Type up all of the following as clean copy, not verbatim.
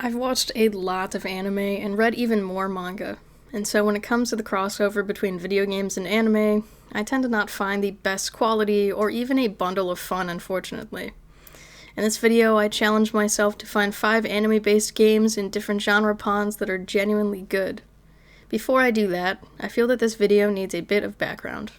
I've watched a lot of anime and read even more manga, and so when it comes to the crossover between video games and anime, I tend to not find the best quality or even a bundle of fun, unfortunately. In this video, I challenged myself to find 5 anime-based games in different genre ponds that are genuinely good. Before I do that, I feel that this video needs a bit of background.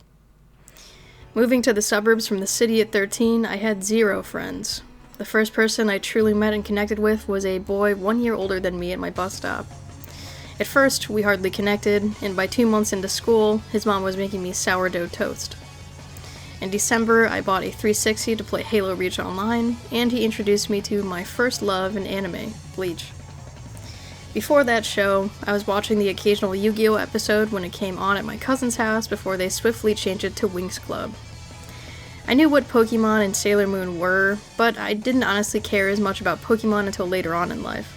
Moving to the suburbs from the city at 13, I had 0 friends. The first person I truly met and connected with was a boy 1 year older than me at my bus stop. At first, we hardly connected, and by 2 months into school, his mom was making me sourdough toast. In December, I bought a 360 to play Halo Reach Online, and he introduced me to my first love in anime, Bleach. Before that show, I was watching the occasional Yu-Gi-Oh! Episode when it came on at my cousin's house before they swiftly changed it to Winx Club. I knew what Pokemon and Sailor Moon were, but I didn't honestly care as much about Pokemon until later on in life.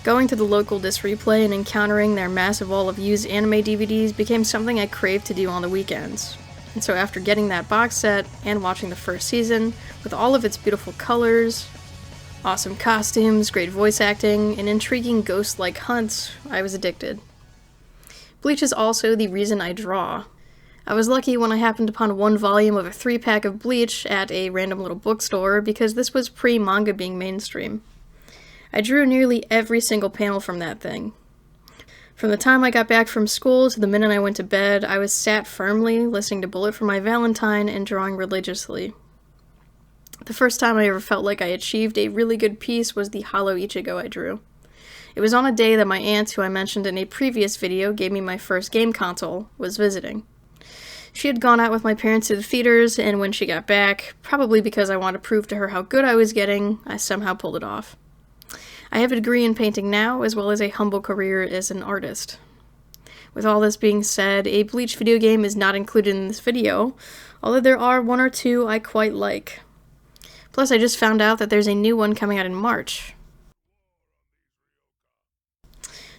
Going to the local disc replay and encountering their massive wall of used anime DVDs became something I craved to do on the weekends. And so after getting that box set and watching the first season, with all of its beautiful colors, awesome costumes, great voice acting, and intriguing ghost-like hunts, I was addicted. Bleach is also the reason I draw. I was lucky when I happened upon one volume of a 3-pack of Bleach at a random little bookstore because this was pre-manga being mainstream. I drew nearly every single panel from that thing. From the time I got back from school to the minute I went to bed, I was sat firmly, listening to Bullet for My Valentine and drawing religiously. The first time I ever felt like I achieved a really good piece was the Hollow Ichigo I drew. It was on a day that my aunt, who I mentioned in a previous video gave me my first game console, was visiting. She had gone out with my parents to the theaters, and when she got back, probably because I wanted to prove to her how good I was getting, I somehow pulled it off. I have a degree in painting now, as well as a humble career as an artist. With all this being said, a Bleach video game is not included in this video, although there are 1 or 2 I quite like. Plus, I just found out that there's a new one coming out in March.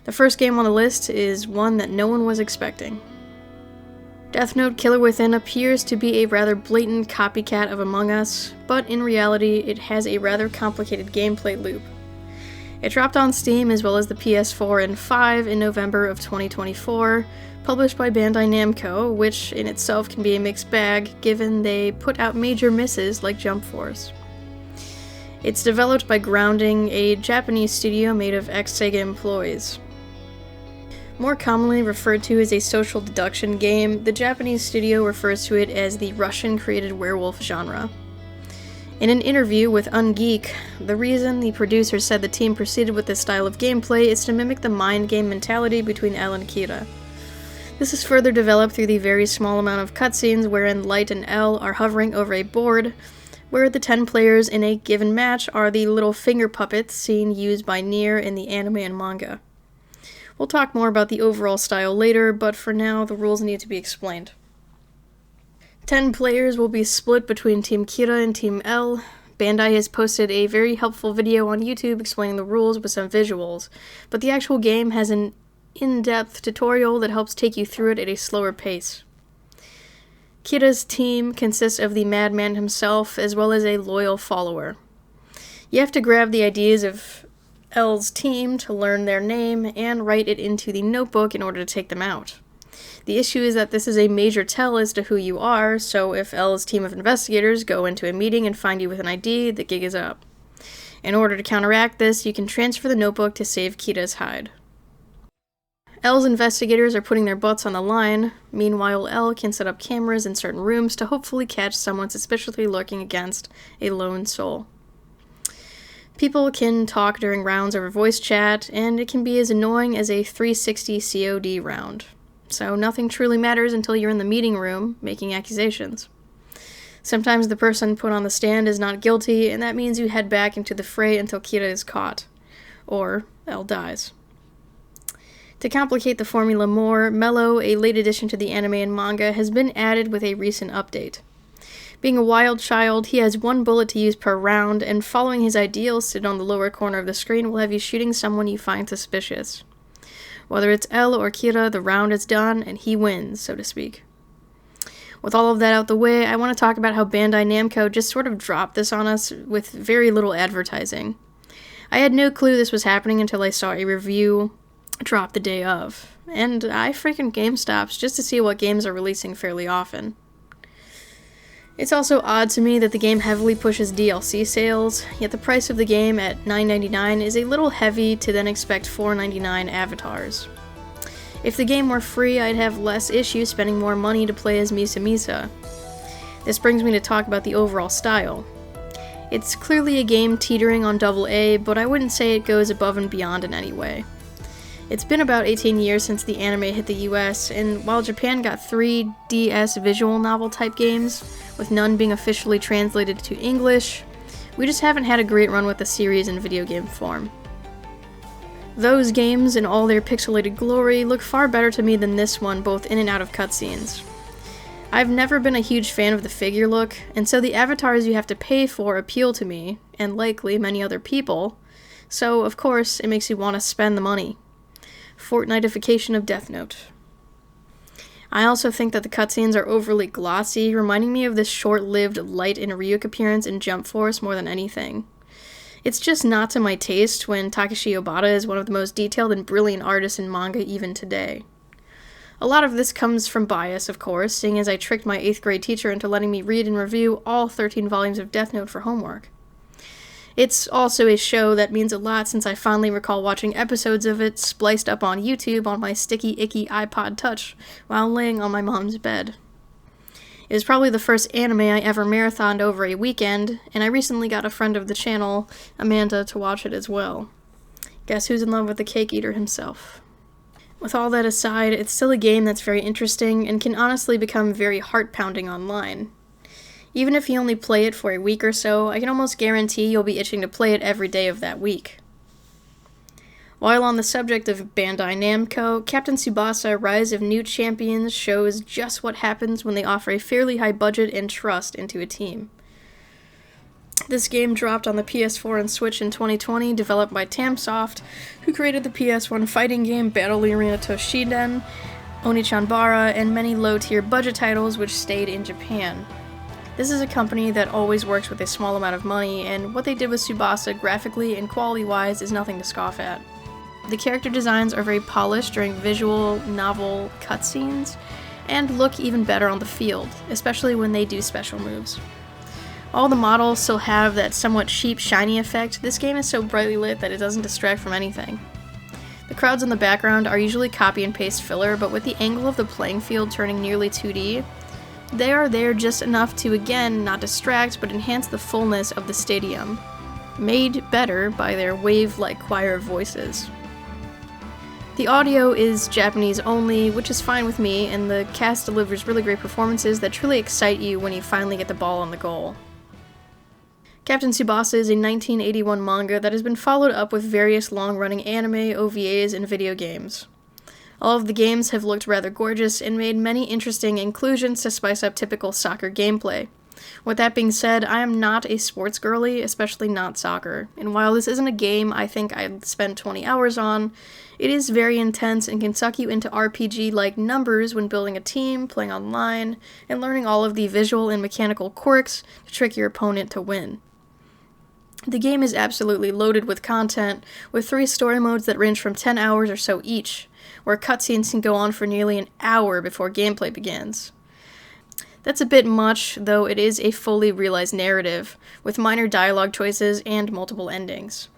The first game on the list is one that no one was expecting. Death Note Killer Within appears to be a rather blatant copycat of Among Us, but in reality, it has a rather complicated gameplay loop. It dropped on Steam as well as the PS4 and 5 in November of 2024, published by Bandai Namco, which in itself can be a mixed bag given they put out major misses like Jump Force. It's developed by Grounding, a Japanese studio made of ex-Sega employees. More commonly referred to as a social deduction game, the Japanese studio refers to it as the Russian-created werewolf genre. In an interview with Ungeek, the reason the producer said the team proceeded with this style of gameplay is to mimic the mind game mentality between L and Kira. This is further developed through the very small amount of cutscenes wherein Light and L are hovering over a board, where the 10 players in a given match are the little finger puppets seen used by Nier in the anime and manga. We'll talk more about the overall style later, but for now, the rules need to be explained. 10 players will be split between Team Kira and Team L. Bandai has posted a very helpful video on YouTube explaining the rules with some visuals, but the actual game has an in-depth tutorial that helps take you through it at a slower pace. Kira's team consists of the madman himself, as well as a loyal follower. You have to grab the ideas of L's team to learn their name and write it into the notebook in order to take them out. The issue is that this is a major tell as to who you are, so if L's team of investigators go into a meeting and find you with an ID, the gig is up. In order to counteract this, you can transfer the notebook to save Kira's hide. L's investigators are putting their butts on the line. Meanwhile, L can set up cameras in certain rooms to hopefully catch someone suspiciously lurking against a lone soul. People can talk during rounds over voice chat, and it can be as annoying as a 360 COD round. So nothing truly matters until you're in the meeting room, making accusations. Sometimes the person put on the stand is not guilty, and that means you head back into the fray until Kira is caught. Or L dies. To complicate the formula more, Mello, a late addition to the anime and manga, has been added with a recent update. Being a wild child, he has 1 bullet to use per round, and following his ideals sit on the lower corner of the screen will have you shooting someone you find suspicious. Whether it's L or Kira, the round is done, and he wins, so to speak. With all of that out the way, I want to talk about how Bandai Namco just sort of dropped this on us with very little advertising. I had no clue this was happening until I saw a review drop the day of, and I freaking GameStops just to see what games are releasing fairly often. It's also odd to me that the game heavily pushes DLC sales, yet the price of the game at $9.99 is a little heavy to then expect $4.99 avatars. If the game were free, I'd have less issue spending more money to play as Misa Misa. This brings me to talk about the overall style. It's clearly a game teetering on AA, but I wouldn't say it goes above and beyond in any way. It's been about 18 years since the anime hit the US, and while Japan got 3 DS visual novel type games, with none being officially translated to English, we just haven't had a great run with the series in video game form. Those games, in all their pixelated glory, look far better to me than this one, both in and out of cutscenes. I've never been a huge fan of the figure look, and so the avatars you have to pay for appeal to me, and likely many other people, so of course it makes you want to spend the money. Fortnitification of Death Note. I also think that the cutscenes are overly glossy, reminding me of this short-lived Light and Ryuk appearance in Jump Force more than anything. It's just not to my taste when Takeshi Obata is one of the most detailed and brilliant artists in manga even today. A lot of this comes from bias, of course, seeing as I tricked my 8th grade teacher into letting me read and review all 13 volumes of Death Note for homework. It's also a show that means a lot since I fondly recall watching episodes of it spliced up on YouTube on my sticky, icky iPod Touch while laying on my mom's bed. It was probably the first anime I ever marathoned over a weekend, and I recently got a friend of the channel, Amanda, to watch it as well. Guess who's in love with the cake eater himself? With all that aside, it's still a game that's very interesting and can honestly become very heart-pounding online. Even if you only play it for a week or so, I can almost guarantee you'll be itching to play it every day of that week. While on the subject of Bandai Namco, Captain Tsubasa Rise of New Champions shows just what happens when they offer a fairly high budget and trust into a team. This game dropped on the PS4 and Switch in 2020, developed by Tamsoft, who created the PS1 fighting game Battle Arena Toshiden, Onichanbara, and many low-tier budget titles which stayed in Japan. This is a company that always works with a small amount of money, and what they did with Tsubasa graphically and quality-wise is nothing to scoff at. The character designs are very polished during visual novel cutscenes, and look even better on the field, especially when they do special moves. All the models still have that somewhat cheap, shiny effect. This game is so brightly lit that it doesn't distract from anything. The crowds in the background are usually copy and paste filler, but with the angle of the playing field turning nearly 2D, they are there just enough to, again, not distract, but enhance the fullness of the stadium, made better by their wave-like choir of voices. The audio is Japanese only, which is fine with me, and the cast delivers really great performances that truly excite you when you finally get the ball on the goal. Captain Tsubasa is a 1981 manga that has been followed up with various long-running anime, OVAs, and video games. All of the games have looked rather gorgeous and made many interesting inclusions to spice up typical soccer gameplay. With that being said, I am not a sports girly, especially not soccer, and while this isn't a game I think I'd spend 20 hours on, it is very intense and can suck you into RPG-like numbers when building a team, playing online, and learning all of the visual and mechanical quirks to trick your opponent to win. The game is absolutely loaded with content, with 3 story modes that range from 10 hours or so each, where cutscenes can go on for nearly an hour before gameplay begins. That's a bit much, though it is a fully realized narrative, with minor dialogue choices and multiple endings.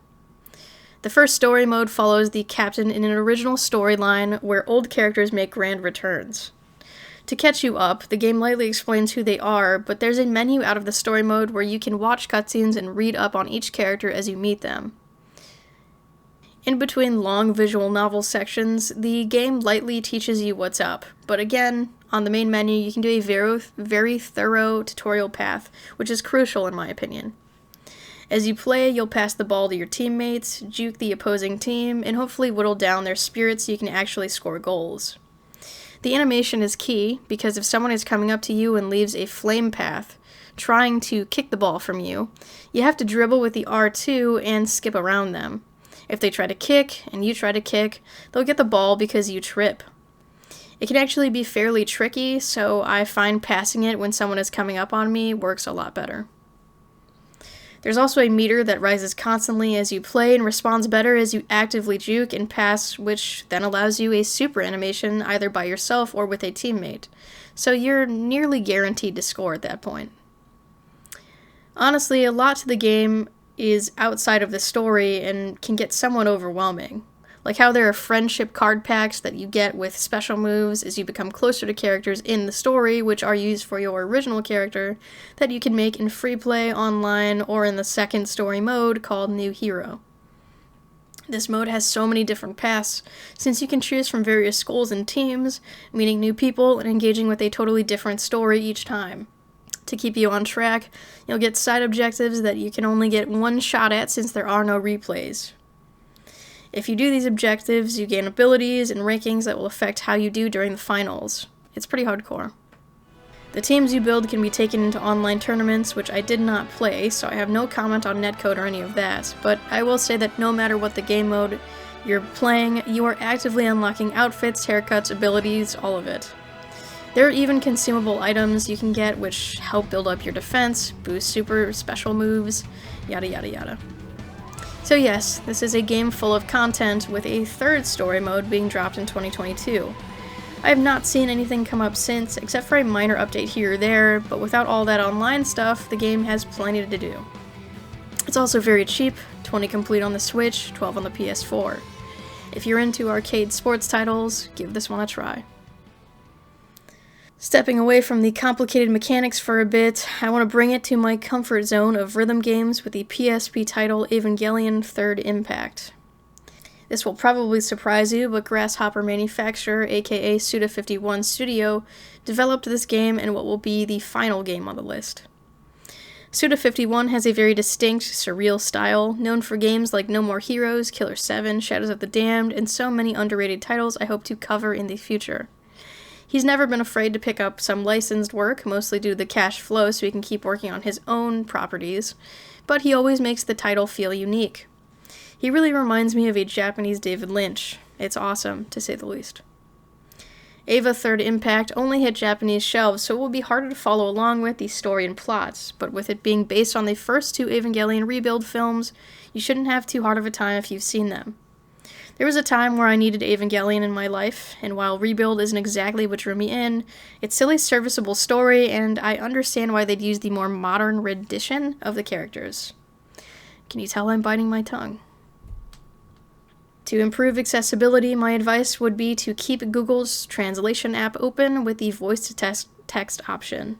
The first story mode follows the captain in an original storyline where old characters make grand returns. To catch you up, the game lightly explains who they are, but there's a menu out of the story mode where you can watch cutscenes and read up on each character as you meet them. In between long visual novel sections, the game lightly teaches you what's up, but again, on the main menu you can do a very thorough tutorial path, which is crucial in my opinion. As you play, you'll pass the ball to your teammates, juke the opposing team, and hopefully whittle down their spirits so you can actually score goals. The animation is key, because if someone is coming up to you and leaves a flame path, trying to kick the ball from you, you have to dribble with the R2 and skip around them. If they try to kick, and you try to kick, they'll get the ball because you trip. It can actually be fairly tricky, so I find passing it when someone is coming up on me works a lot better. There's also a meter that rises constantly as you play and responds better as you actively juke and pass, which then allows you a super animation either by yourself or with a teammate. So you're nearly guaranteed to score at that point. Honestly, a lot to the game is outside of the story and can get somewhat overwhelming. Like how there are friendship card packs that you get with special moves as you become closer to characters in the story, which are used for your original character, that you can make in free play, online, or in the second story mode called New Hero. This mode has so many different paths, since you can choose from various schools and teams, meeting new people and engaging with a totally different story each time. To keep you on track, you'll get side objectives that you can only get one shot at since there are no replays. If you do these objectives, you gain abilities and rankings that will affect how you do during the finals. It's pretty hardcore. The teams you build can be taken into online tournaments, which I did not play, so I have no comment on netcode or any of that, but I will say that no matter what the game mode you're playing, you are actively unlocking outfits, haircuts, abilities, all of it. There are even consumable items you can get which help build up your defense, boost super special moves, yada yada yada. So yes, this is a game full of content with a third story mode being dropped in 2022. I have not seen anything come up since, except for a minor update here or there, but without all that online stuff, the game has plenty to do. It's also very cheap, 20 complete on the Switch, 12 on the PS4. If you're into arcade sports titles, give this one a try. Stepping away from the complicated mechanics for a bit, I want to bring it to my comfort zone of rhythm games with the PSP title Evangelion Third Impact. This will probably surprise you, but Grasshopper Manufacturer, aka Suda51 Studio, developed this game in what will be the final game on the list. Suda51 has a very distinct, surreal style, known for games like No More Heroes, Killer 7, Shadows of the Damned, and so many underrated titles I hope to cover in the future. He's never been afraid to pick up some licensed work, mostly due to the cash flow so he can keep working on his own properties, but he always makes the title feel unique. He really reminds me of a Japanese David Lynch. It's awesome, to say the least. Eva Third Impact only hit Japanese shelves, so it will be harder to follow along with the story and plots, but with it being based on the first two Evangelion Rebuild films, you shouldn't have too hard of a time if you've seen them. There was a time where I needed Evangelion in my life, and while Rebuild isn't exactly what drew me in, it's still a serviceable story, and I understand why they'd use the more modern rendition of the characters. Can you tell I'm biting my tongue? To improve accessibility, my advice would be to keep Google's translation app open with the voice-to-text option.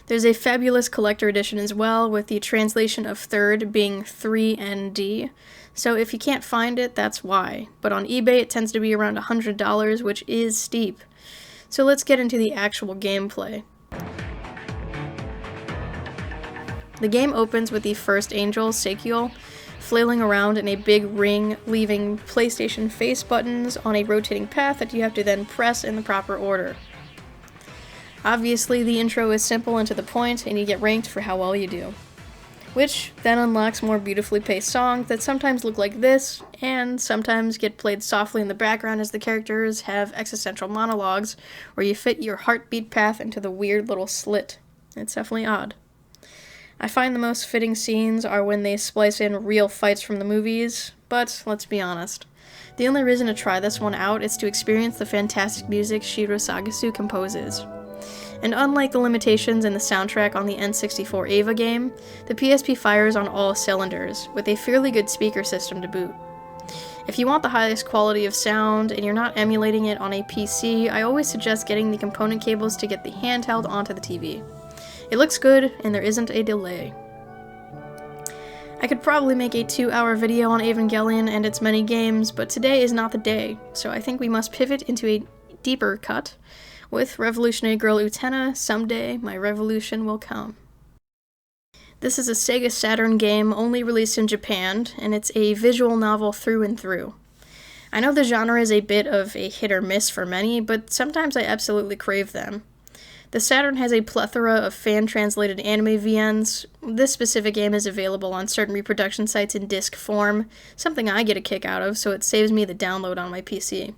There's a fabulous collector edition as well, with the translation of third being 3ND, so if you can't find it, that's why. But on eBay it tends to be around $100, which is steep. So let's get into the actual gameplay. The game opens with the first angel, Sakiel, flailing around in a big ring, leaving PlayStation face buttons on a rotating path that you have to then press in the proper order. Obviously, the intro is simple and to the point, and you get ranked for how well you do. Which then unlocks more beautifully paced songs that sometimes look like this, and sometimes get played softly in the background as the characters have existential monologues, where you fit your heartbeat path into the weird little slit. It's definitely odd. I find the most fitting scenes are when they splice in real fights from the movies, but let's be honest. The only reason to try this one out is to experience the fantastic music Shiro Sagasu composes. And unlike the limitations in the soundtrack on the N64 Eva game, the PSP fires on all cylinders, with a fairly good speaker system to boot. If you want the highest quality of sound and you're not emulating it on a PC, I always suggest getting the component cables to get the handheld onto the TV. It looks good, and there isn't a delay. I could probably make a 2-hour video on Evangelion and its many games, but today is not the day, so I think we must pivot into a deeper cut. With Revolutionary Girl Utena, someday my revolution will come. This is a Sega Saturn game only released in Japan, and it's a visual novel through and through. I know the genre is a bit of a hit or miss for many, but sometimes I absolutely crave them. The Saturn has a plethora of fan-translated anime VNs. This specific game is available on certain reproduction sites in disc form, something I get a kick out of, so it saves me the download on my PC.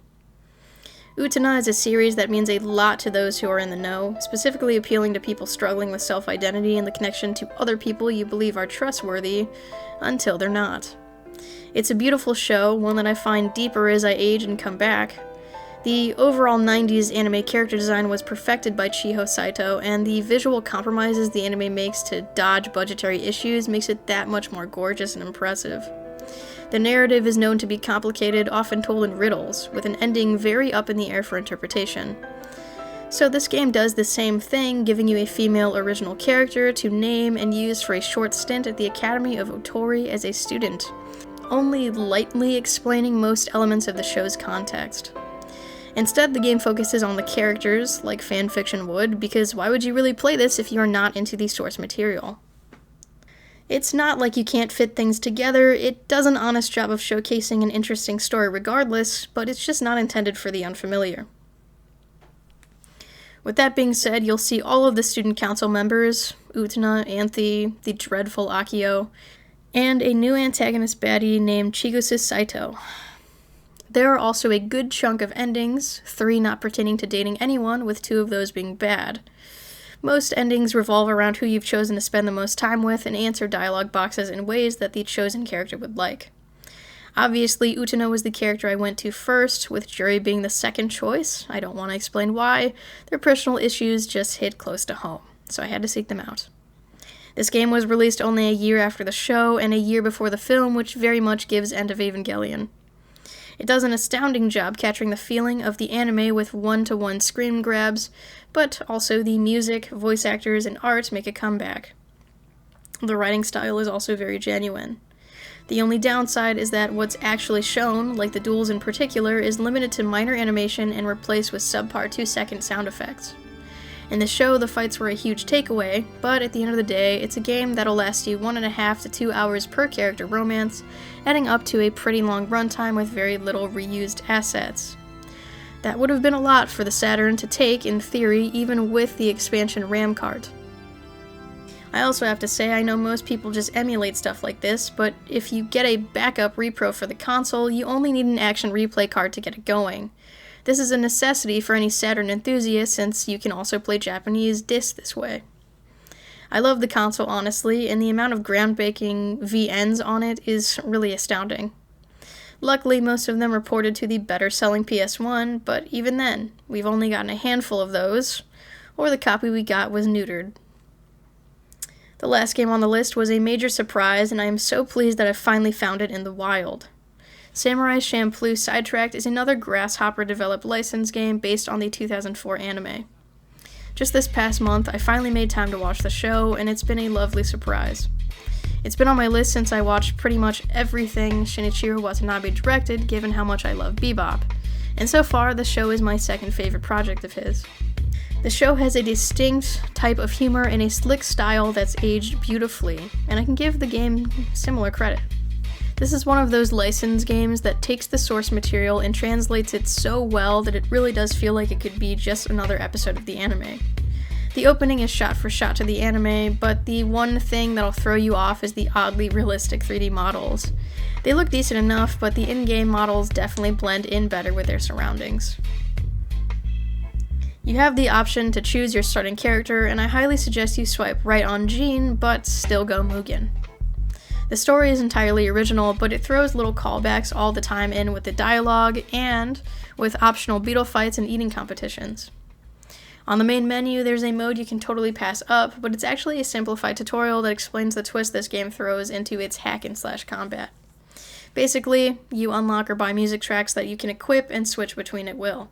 Utena is a series that means a lot to those who are in the know, specifically appealing to people struggling with self-identity and the connection to other people you believe are trustworthy, until they're not. It's a beautiful show, one that I find deeper as I age and come back. The overall 90s anime character design was perfected by Chiho Saito, and the visual compromises the anime makes to dodge budgetary issues makes it that much more gorgeous and impressive. The narrative is known to be complicated, often told in riddles, with an ending very up in the air for interpretation. So this game does the same thing, giving you a female original character to name and use for a short stint at the Academy of Otori as a student, only lightly explaining most elements of the show's context. Instead, the game focuses on the characters, like fanfiction would, because why would you really play this if you are not into the source material? It's not like you can't fit things together, it does an honest job of showcasing an interesting story regardless, but it's just not intended for the unfamiliar. With that being said, you'll see all of the student council members, Utena, Anthe, the dreadful Akio, and a new antagonist baddie named Chigusa Saito. There are also a good chunk of endings, 3 not pertaining to dating anyone, with 2 of those being bad. Most endings revolve around who you've chosen to spend the most time with and answer dialogue boxes in ways that the chosen character would like. Obviously, Utena was the character I went to first, with Juri being the second choice. I don't want to explain why. Their personal issues just hit close to home, so I had to seek them out. This game was released only a year after the show and a year before the film, which very much gives End of Evangelion. It does an astounding job capturing the feeling of the anime with one-to-one screen grabs, but also the music, voice actors, and art make a comeback. The writing style is also very genuine. The only downside is that what's actually shown, like the duels in particular, is limited to minor animation and replaced with subpar 2-second sound effects. In the show, the fights were a huge takeaway, but at the end of the day, it's a game that'll last you 1.5 to 2 hours per character romance, adding up to a pretty long runtime with very little reused assets. That would have been a lot for the Saturn to take, in theory, even with the expansion RAM cart. I also have to say, I know most people just emulate stuff like this, but if you get a backup repro for the console, you only need an action replay card to get it going. This is a necessity for any Saturn enthusiast since you can also play Japanese discs this way. I love the console honestly, and the amount of groundbreaking VNs on it is really astounding. Luckily, most of them are ported to the better-selling PS1, but even then, we've only gotten a handful of those, or the copy we got was neutered. The last game on the list was a major surprise, and I am so pleased that I finally found it in the wild. Samurai Champloo Sidetracked is another Grasshopper-developed license game based on the 2004 anime. Just this past month, I finally made time to watch the show, and it's been a lovely surprise. It's been on my list since I watched pretty much everything Shinichiro Watanabe directed, given how much I love Bebop, and so far, the show is my second favorite project of his. The show has a distinct type of humor and a slick style that's aged beautifully, and I can give the game similar credit. This is one of those licensed games that takes the source material and translates it so well that it really does feel like it could be just another episode of the anime. The opening is shot for shot to the anime, but the one thing that'll throw you off is the oddly realistic 3D models. They look decent enough, but the in-game models definitely blend in better with their surroundings. You have the option to choose your starting character, and I highly suggest you swipe right on Jean, but still go Mugen. The story is entirely original, but it throws little callbacks all the time in with the dialogue and with optional beetle fights and eating competitions. On the main menu, there's a mode you can totally pass up, but it's actually a simplified tutorial that explains the twist this game throws into its hack-and-slash combat. Basically, you unlock or buy music tracks that you can equip and switch between at will.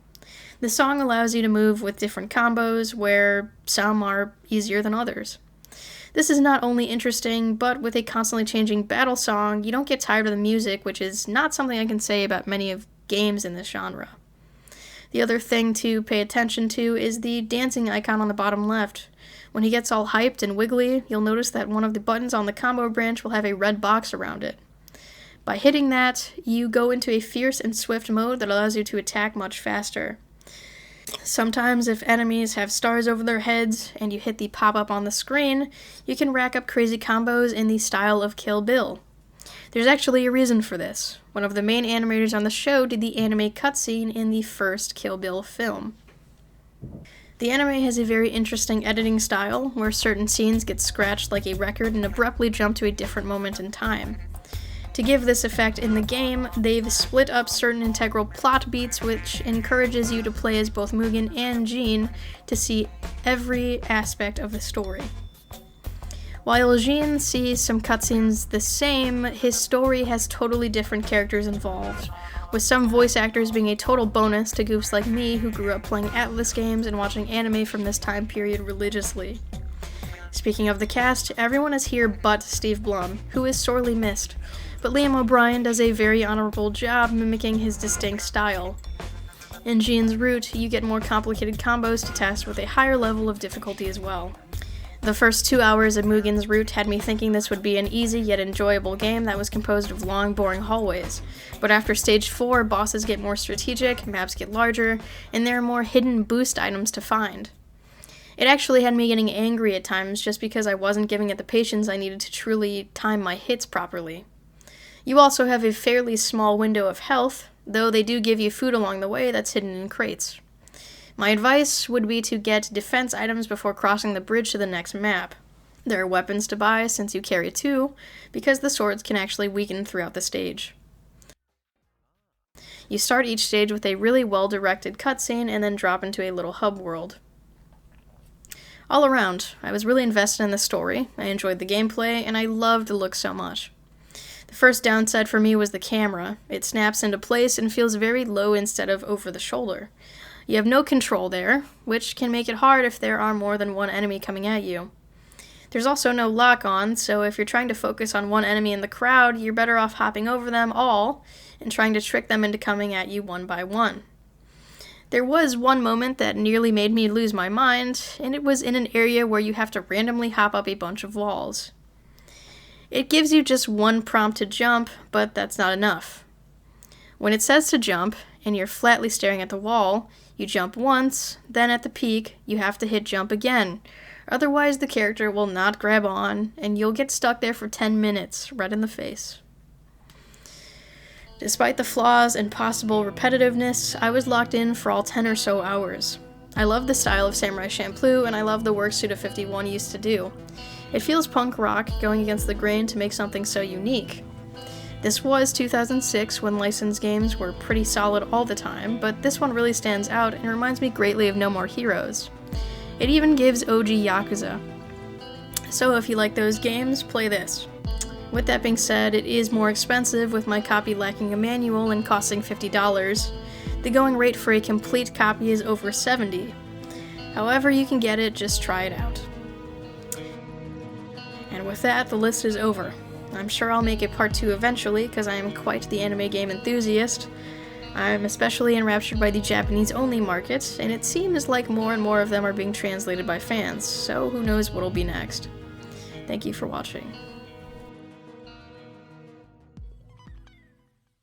The song allows you to move with different combos, where some are easier than others. This is not only interesting, but with a constantly changing battle song, you don't get tired of the music, which is not something I can say about many of games in this genre. The other thing to pay attention to is the dancing icon on the bottom left. When he gets all hyped and wiggly, you'll notice that one of the buttons on the combo branch will have a red box around it. By hitting that, you go into a fierce and swift mode that allows you to attack much faster. Sometimes, if enemies have stars over their heads and you hit the pop-up on the screen, you can rack up crazy combos in the style of Kill Bill. There's actually a reason for this. One of the main animators on the show did the anime cutscene in the first Kill Bill film. The anime has a very interesting editing style, where certain scenes get scratched like a record and abruptly jump to a different moment in time. To give this effect in the game, they've split up certain integral plot beats, which encourages you to play as both Mugen and Jean to see every aspect of the story. While Jean sees some cutscenes the same, his story has totally different characters involved, with some voice actors being a total bonus to goofs like me who grew up playing Atlas games and watching anime from this time period religiously. Speaking of the cast, everyone is here but Steve Blum, who is sorely missed, but Liam O'Brien does a very honorable job mimicking his distinct style. In Jean's route, you get more complicated combos to test with a higher level of difficulty as well. The first 2 hours of Mugen's route had me thinking this would be an easy yet enjoyable game that was composed of long, boring hallways. But after stage 4, bosses get more strategic, maps get larger, and there are more hidden boost items to find. It actually had me getting angry at times just because I wasn't giving it the patience I needed to truly time my hits properly. You also have a fairly small window of health, though they do give you food along the way that's hidden in crates. My advice would be to get defense items before crossing the bridge to the next map. There are weapons to buy since you carry 2, because the swords can actually weaken throughout the stage. You start each stage with a really well-directed cutscene and then drop into a little hub world. All around, I was really invested in the story, I enjoyed the gameplay, and I loved the look so much. The first downside for me was the camera. It snaps into place and feels very low instead of over the shoulder. You have no control there, which can make it hard if there are more than one enemy coming at you. There's also no lock-on, so if you're trying to focus on one enemy in the crowd, you're better off hopping over them all and trying to trick them into coming at you one by one. There was one moment that nearly made me lose my mind, and it was in an area where you have to randomly hop up a bunch of walls. It gives you just one prompt to jump, but that's not enough. When it says to jump, and you're flatly staring at the wall, you jump once, then at the peak, you have to hit jump again. Otherwise, the character will not grab on, and you'll get stuck there for 10 minutes, right in the face. Despite the flaws and possible repetitiveness, I was locked in for all 10 or so hours. I love the style of Samurai Champloo, and I love the work Suda 51 used to do. It feels punk rock, going against the grain to make something so unique. This was 2006 when licensed games were pretty solid all the time, but this one really stands out and reminds me greatly of No More Heroes. It even gives OG Yakuza. So if you like those games, play this. With that being said, it is more expensive with my copy lacking a manual and costing $50. The going rate for a complete copy is over $70. However you can get it, just try it out. And with that, the list is over. I'm sure I'll make a part 2 eventually, because I am quite the anime game enthusiast. I'm especially enraptured by the Japanese-only market, and it seems like more and more of them are being translated by fans, so who knows what'll be next. Thank you for watching.